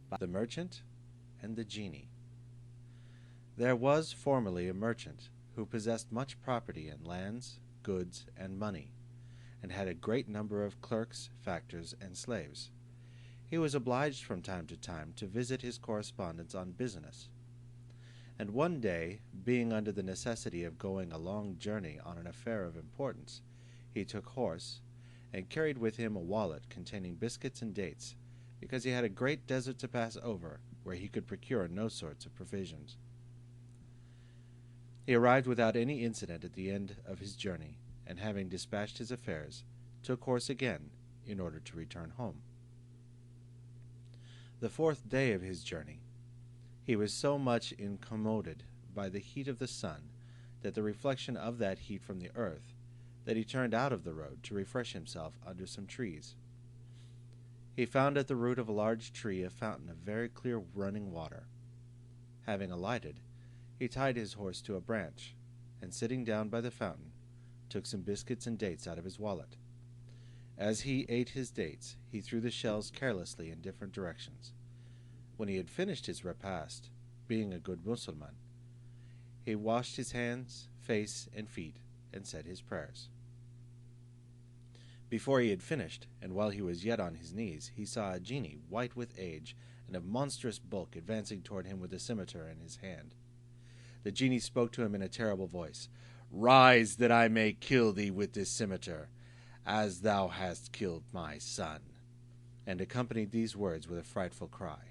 The Merchant and the Genie. There was formerly a merchant who possessed much property in lands, goods, and money, and had a great number of clerks, factors, and slaves. He was obliged from time to time to visit his correspondents on business, and one day, being under the necessity of going a long journey on an affair of importance, he took horse, and carried with him a wallet containing biscuits and dates, because he had a great desert to pass over, where he could procure no sorts of provisions. He arrived without any incident at the end of his journey, and having dispatched his affairs, took horse again in order to return home. The 4th day of his journey, he was so much incommoded by the heat of the sun, that the reflection of that heat from the earth, that he turned out of the road to refresh himself under some trees. He found at the root of a large tree a fountain of very clear running water. Having alighted, he tied his horse to a branch, and sitting down by the fountain, took some biscuits and dates out of his wallet. As he ate his dates, he threw the shells carelessly in different directions. When he had finished his repast, being a good Mussulman, he washed his hands, face, and feet, and said his prayers. Before he had finished, and while he was yet on his knees, he saw a genie, white with age, and of monstrous bulk, advancing toward him with a scimitar in his hand. The genie spoke to him in a terrible voice. "Rise, that I may kill thee with this scimitar, as thou hast killed my son," and accompanied these words with a frightful cry.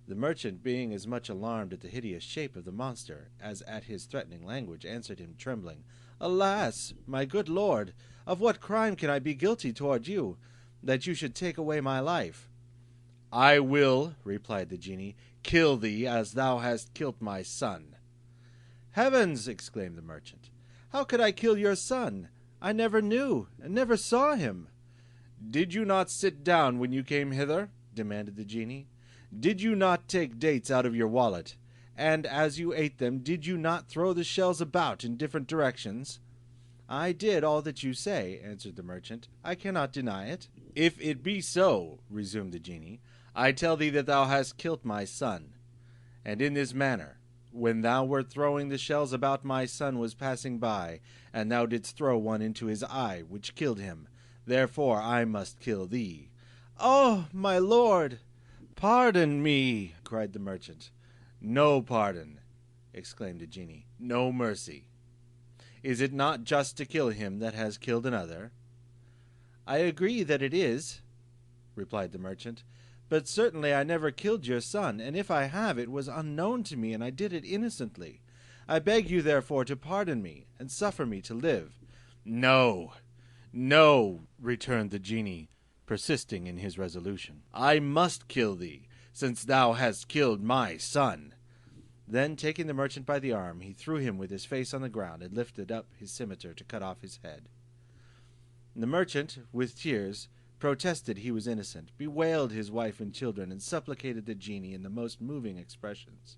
The merchant, being as much alarmed at the hideous shape of the monster as at his threatening language, answered him, trembling, "Alas, my good lord, of what crime can I be guilty toward you, that you should take away my life?" "I will," replied the genie, "kill thee as thou hast killed my son." "Heavens!" exclaimed the merchant, "how could I kill your son? I never knew, and never saw him." "Did you not sit down when you came hither?" demanded the genie. "Did you not take dates out of your wallet? And as you ate them, did you not throw the shells about in different directions?" "I did all that you say," answered the merchant. "I cannot deny it." "If it be so," resumed the genie, "I tell thee that thou hast killed my son. And in this manner, when thou wert throwing the shells about, my son was passing by, and thou didst throw one into his eye, which killed him. Therefore I must kill thee." "Oh, my lord!" "Pardon me!" cried the merchant. "No pardon," exclaimed the genie. "No mercy. Is it not just to kill him that has killed another?" "I agree that it is," replied the merchant, "but certainly I never killed your son, and if I have, it was unknown to me, and I did it innocently. I beg you, therefore, to pardon me, and suffer me to live." "No, no," returned the genie, persisting in his resolution. "I must kill thee, since thou hast killed my son." Then, taking the merchant by the arm, he threw him with his face on the ground, and lifted up his scimitar to cut off his head. The merchant, with tears, protested he was innocent, bewailed his wife and children, and supplicated the genie in the most moving expressions.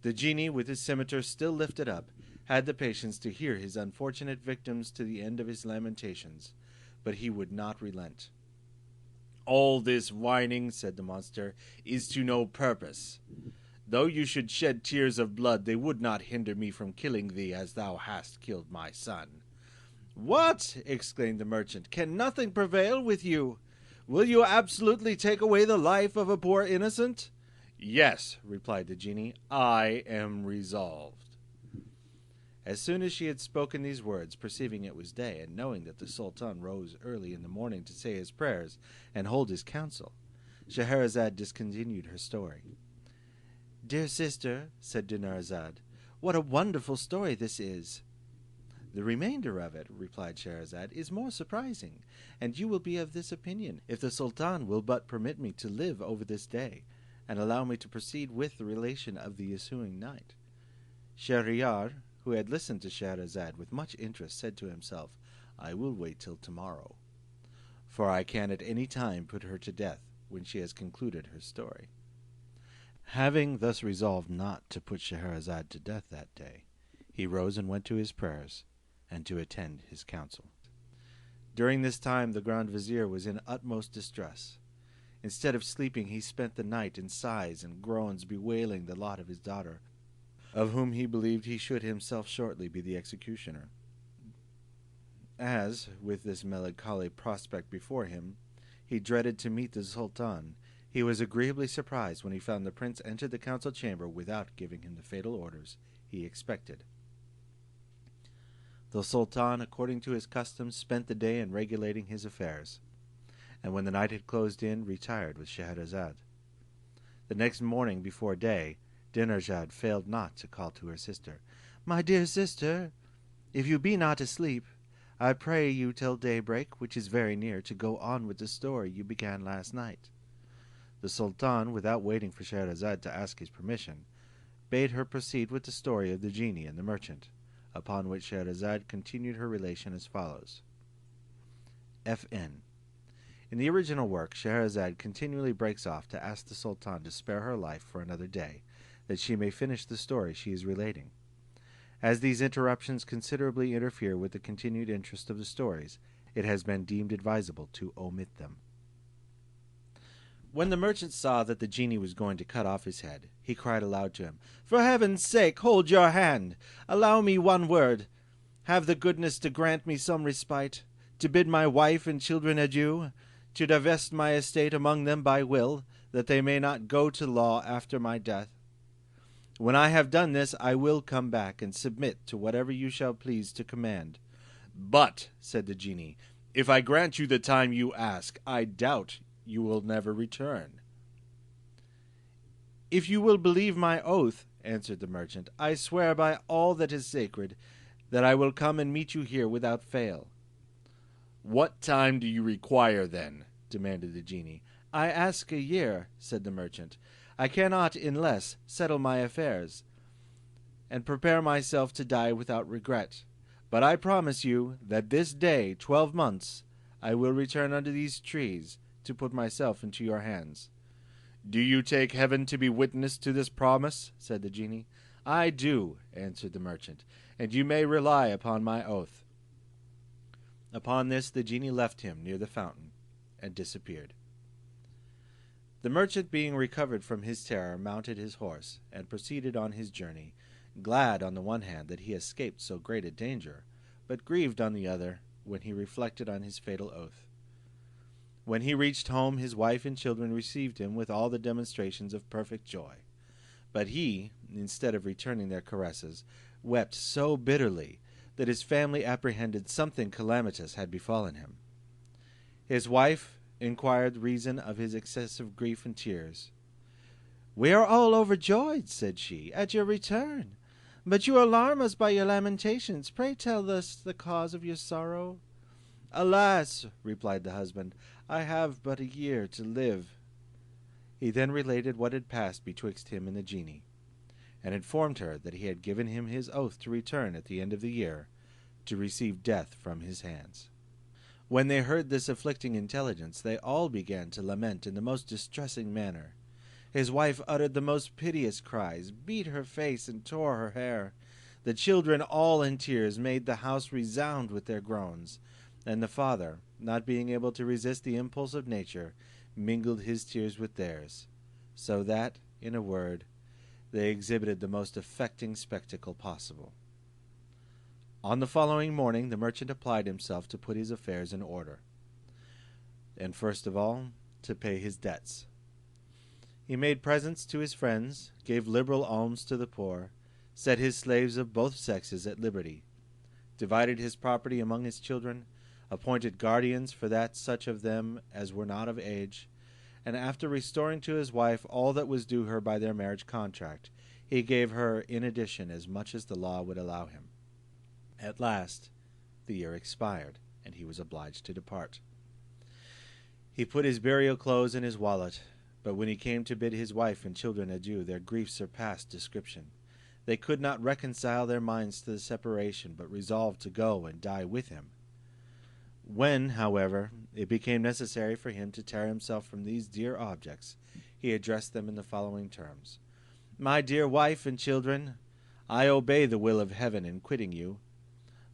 The genie, with his scimitar still lifted up, had the patience to hear his unfortunate victims to the end of his lamentations, but he would not relent. "All this whining," said the monster, "is to no purpose. Though you should shed tears of blood, they would not hinder me from killing thee as thou hast killed my son." "What!" exclaimed the merchant, "can nothing prevail with you? Will you absolutely take away the life of a poor innocent?" "Yes," replied the genie, "I am resolved." As soon as she had spoken these words, perceiving it was day, and knowing that the Sultan rose early in the morning to say his prayers and hold his council, Scheherazade discontinued her story. "Dear sister," said Dinarzade, "what a wonderful story this is!" "The remainder of it," replied Scheherazade, "is more surprising, and you will be of this opinion, if the Sultan will but permit me to live over this day, and allow me to proceed with the relation of the ensuing night." Shahryar, who had listened to Scheherazade with much interest, said to himself, "I will wait till tomorrow, for I can at any time put her to death when she has concluded her story." Having thus resolved not to put Scheherazade to death that day, he rose and went to his prayers, and to attend his council. During this time the Grand Vizier was in utmost distress. Instead of sleeping, he spent the night in sighs and groans, bewailing the lot of his daughter, of whom he believed he should himself shortly be the executioner. As, with this melancholy prospect before him, he dreaded to meet the Sultan, he was agreeably surprised when he found the prince enter the council chamber without giving him the fatal orders he expected. The Sultan, according to his custom, spent the day in regulating his affairs, and when the night had closed in, retired with Scheherazade. The next morning before day, Dinarzade failed not to call to her sister, "My dear sister, if you be not asleep, I pray you till daybreak, which is very near, to go on with the story you began last night." The Sultan, without waiting for Scheherazade to ask his permission, bade her proceed with the story of the genie and the merchant, upon which Scheherazade continued her relation as follows. F.N. In the original work, Scheherazade continually breaks off to ask the Sultan to spare her life for another day, that she may finish the story she is relating. As these interruptions considerably interfere with the continued interest of the stories, it has been deemed advisable to omit them. When the merchant saw that the genie was going to cut off his head, he cried aloud to him, "For heaven's sake, hold your hand! Allow me one word! Have the goodness to grant me some respite, to bid my wife and children adieu, to divest my estate among them by will, that they may not go to law after my death. When I have done this, I will come back and submit to whatever you shall please to command." "But," said the genie, "if I grant you the time you ask, I doubt you will never return." "If you will believe my oath," answered the merchant, "I swear by all that is sacred, that I will come and meet you here without fail." "What time do you require, then?" demanded the genie. "I ask a year," said the merchant. "I cannot, in less, settle my affairs, and prepare myself to die without regret. But I promise you that this day, 12 months, I will return under these trees, to put myself into your hands." "Do you take heaven to be witness to this promise?" said the genie. "I do," answered the merchant, "and you may rely upon my oath." Upon this the genie left him near the fountain, and disappeared. The merchant, being recovered from his terror, mounted his horse, and proceeded on his journey, glad on the one hand that he escaped so great a danger, but grieved on the other when he reflected on his fatal oath. When he reached home, his wife and children received him with all the demonstrations of perfect joy. But he, instead of returning their caresses, wept so bitterly that his family apprehended something calamitous had befallen him. His wife inquired the reason of his excessive grief and tears. "We are all overjoyed," said she, "at your return, but you alarm us by your lamentations. Pray tell us the cause of your sorrow." "Alas," replied the husband, "I have but a year to live." He then related what had passed betwixt him and the genie, and informed her that he had given him his oath to return at the end of the year, to receive death from his hands. When they heard this afflicting intelligence, they all began to lament in the most distressing manner. His wife uttered the most piteous cries, beat her face, and tore her hair. The children, all in tears, made the house resound with their groans, and the father, not being able to resist the impulse of nature, mingled his tears with theirs, so that, in a word, they exhibited the most affecting spectacle possible. On the following morning the merchant applied himself to put his affairs in order, and first of all to pay his debts. He made presents to his friends, gave liberal alms to the poor, set his slaves of both sexes at liberty, divided his property among his children, appointed guardians for that such of them as were not of age, and after restoring to his wife all that was due her by their marriage contract, he gave her in addition as much as the law would allow him. At last the year expired, and he was obliged to depart. He put his burial clothes in his wallet, but when he came to bid his wife and children adieu, their grief surpassed description. They could not reconcile their minds to the separation, but resolved to go and die with him. When, however, it became necessary for him to tear himself from these dear objects, he addressed them in the following terms: "My dear wife and children, I obey the will of heaven in quitting you.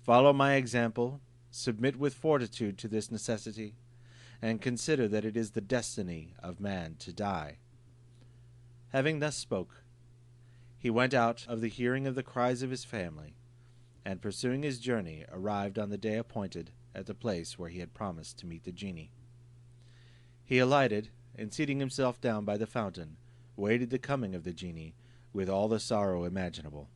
Follow my example, submit with fortitude to this necessity, and consider that it is the destiny of man to die." Having thus spoke, he went out of the hearing of the cries of his family, and pursuing his journey, arrived on the day appointed at the place where he had promised to meet the genie. He alighted, and seating himself down by the fountain, waited the coming of the genie with all the sorrow imaginable.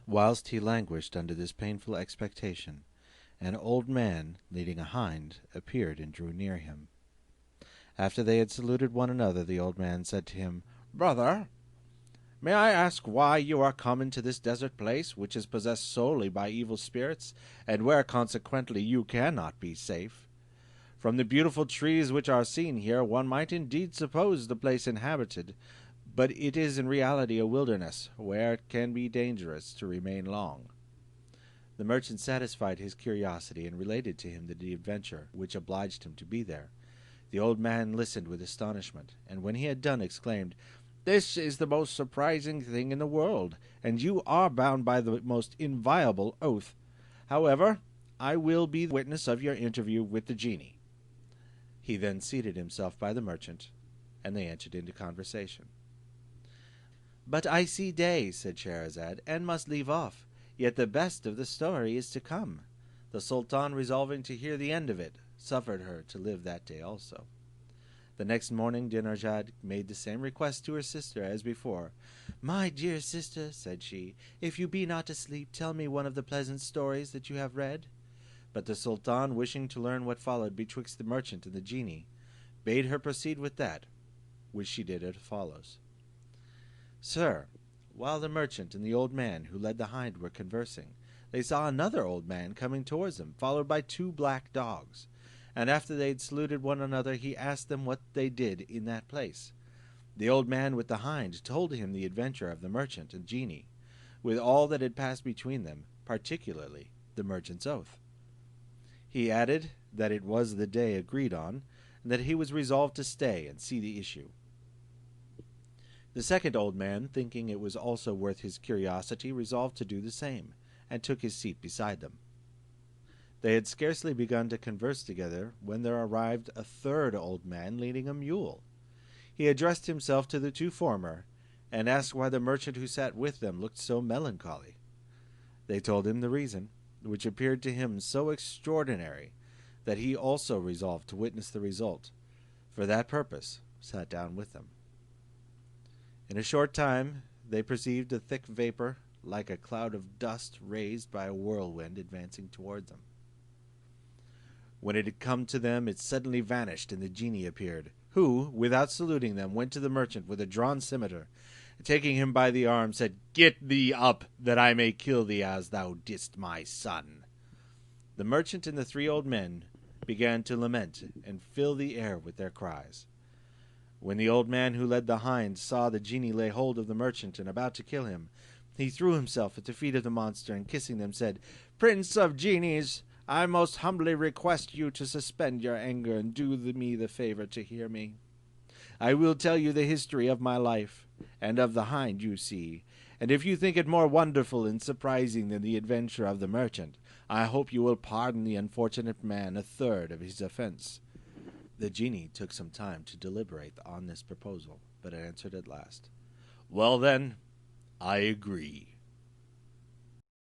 Whilst he languished under this painful expectation, an old man, leading a hind, appeared and drew near him. After they had saluted one another, the old man said to him, "Brother, may I ask why you are come into this desert place, which is possessed solely by evil spirits, and where consequently you cannot be safe? From the beautiful trees which are seen here, one might indeed suppose the place inhabited, but it is in reality a wilderness, where it can be dangerous to remain long." The merchant satisfied his curiosity, and related to him the adventure which obliged him to be there. The old man listened with astonishment, and when he had done, exclaimed, "This is the most surprising thing in the world, and you are bound by the most inviolable oath. However, I will be the witness of your interview with the genie." He then seated himself by the merchant, and they entered into conversation. "But I see day," said Scheherazade, "and must leave off. Yet the best of the story is to come." The Sultan, resolving to hear the end of it, suffered her to live that day also. The next morning Dinarzade made the same request to her sister as before. "My dear sister," said she, "if you be not asleep, tell me one of the pleasant stories that you have read." But the Sultan, wishing to learn what followed betwixt the merchant and the genie, bade her proceed with that, which she did as follows. "Sir, while the merchant and the old man who led the hind were conversing, they saw another old man coming towards them, followed by 2 black dogs. And after they had saluted one another, he asked them what they did in that place. The old man with the hind told him the adventure of the merchant and genie, with all that had passed between them, particularly the merchant's oath. He added that it was the day agreed on, and that he was resolved to stay and see the issue. The second old man, thinking it was also worth his curiosity, resolved to do the same, and took his seat beside them. They had scarcely begun to converse together when there arrived a third old man leading a mule. He addressed himself to the 2 former, and asked why the merchant who sat with them looked so melancholy. They told him the reason, which appeared to him so extraordinary that he also resolved to witness the result. For that purpose sat down with them. In a short time they perceived a thick vapor, like a cloud of dust raised by a whirlwind, advancing towards them. When it had come to them, it suddenly vanished, and the genie appeared, who, without saluting them, went to the merchant with a drawn scimitar, and taking him by the arm, said, "Get thee up, that I may kill thee as thou didst my son." The merchant and the 3 old men began to lament and fill the air with their cries. When the old man who led the hind saw the genie lay hold of the merchant and about to kill him, he threw himself at the feet of the monster, and kissing them said, "Prince of genies, I most humbly request you to suspend your anger and do me the favor to hear me. I will tell you the history of my life, and of the hind you see, and if you think it more wonderful and surprising than the adventure of the merchant, I hope you will pardon the unfortunate man a third of his offense." The genie took some time to deliberate on this proposal, but answered at last, "Well then, I agree."